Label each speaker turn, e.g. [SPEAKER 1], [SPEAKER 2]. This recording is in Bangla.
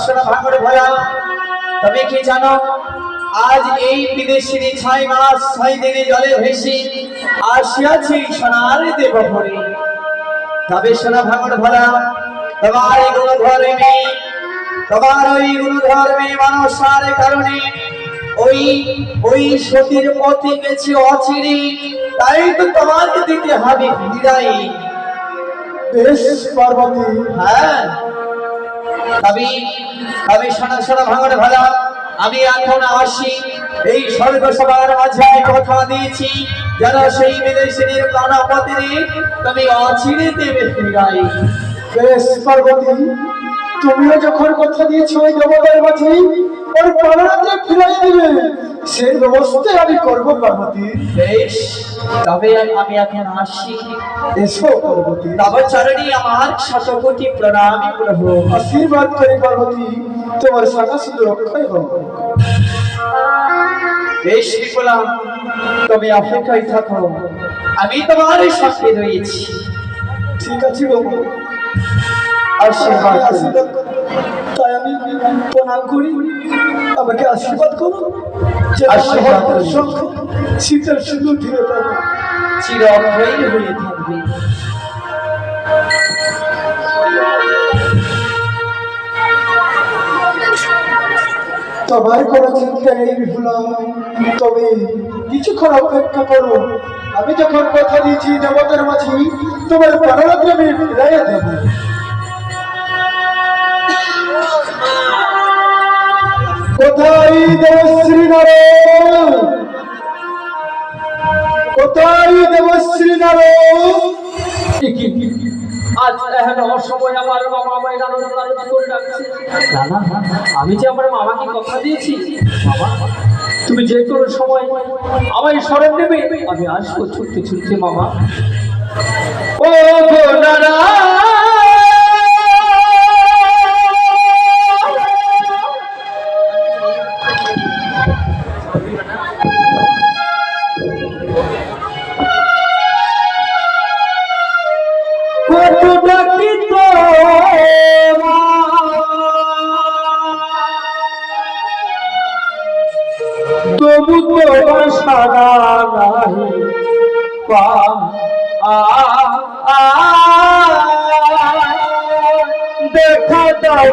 [SPEAKER 1] শোনা ভাঙড় ভোলা, তবে কি জানো আজ এই বিদেশির 6 মাস 6 দিনে জলে ভেসে আসিয়াছি সোনার দেবপুরে। তবে শোনা ভাঙড় ভোলা, তোমার এই গুণধর্মে তোমার ওই গুণধর্মে মানুষের কারণে ওই ওই সতীর পথে গেছে অচিরে, তাই তো তোমাকে দিতে হবে বিদায়।
[SPEAKER 2] বেশ পার্বতী,
[SPEAKER 1] হ্যাঁ তবে তবে শোনা শোনা ভাঙড় ভোলা, আমি এখন আসি এই স্বর্গসভার মাঝে কথা দিয়েছি যেন সেই বিদেশিনীর প্রাণপতিরে তুমি অচিরে দেবে ফিরাই।
[SPEAKER 2] বেশ পার্বতী, তুমিও যখন কথা দিয়েছো ওই দেবতার মাঝে ওর প্রাণনাথে ফিরাই দিবে, সেই ব্যবস্থা আমি করবো পার্বতী।
[SPEAKER 1] বেশ তবে আমি এখন আসি।
[SPEAKER 2] এসো পার্বতী,
[SPEAKER 1] তবে চরণে আমার শতকোটি প্রণামী প্রভু।
[SPEAKER 2] আশীর্বাদ করি পার্বতী, তোমার সাকা শুধু রক্ষাই হোক।
[SPEAKER 1] বেশ বিপুলা, তুমি অপেক্ষায় থাকো, আমি তোমার সাথে রয়েছি।
[SPEAKER 2] ঠিক আছে বাবু,
[SPEAKER 1] আশীর্বাদ করি।
[SPEAKER 2] আশীর্বাদ করো। তাই আমি প্রণাম করি, আমাকে আশীর্বাদ করো যে
[SPEAKER 1] আশীর্বাদ করি।
[SPEAKER 2] শীতের সিঁদুর ফিরে পাবো।
[SPEAKER 1] চির অক্ষয় হয়ে থাকবে।
[SPEAKER 2] তোমার কোনো চিন্তা নেই বিপুলা, তবে কিছুক্ষণ অপেক্ষা করো। আমি যখন কথা দিয়েছি জগতের মাঝে তোমার প্রাণনাথ আমি ফিরাইয়া দেব। কোথায় দেবশ্রী নারায়ণ, কোথায় দেবশ্রী নারায়ণ?
[SPEAKER 3] আজ এখন অসময় আমার মামা আমায় নারদ করে ডাকছে। না না, আমি যে আমার মামাকে কথা দিয়েছি, বাবা তুমি যে কোনো সময় আমায় স্মরণ নেবে, আমি আসবো ছুটতে ছুটতে মামা।
[SPEAKER 1] ও গো নারায়ণ, কত ডাকি
[SPEAKER 3] তবু তোমার সারা নাহি পা দেখা দাও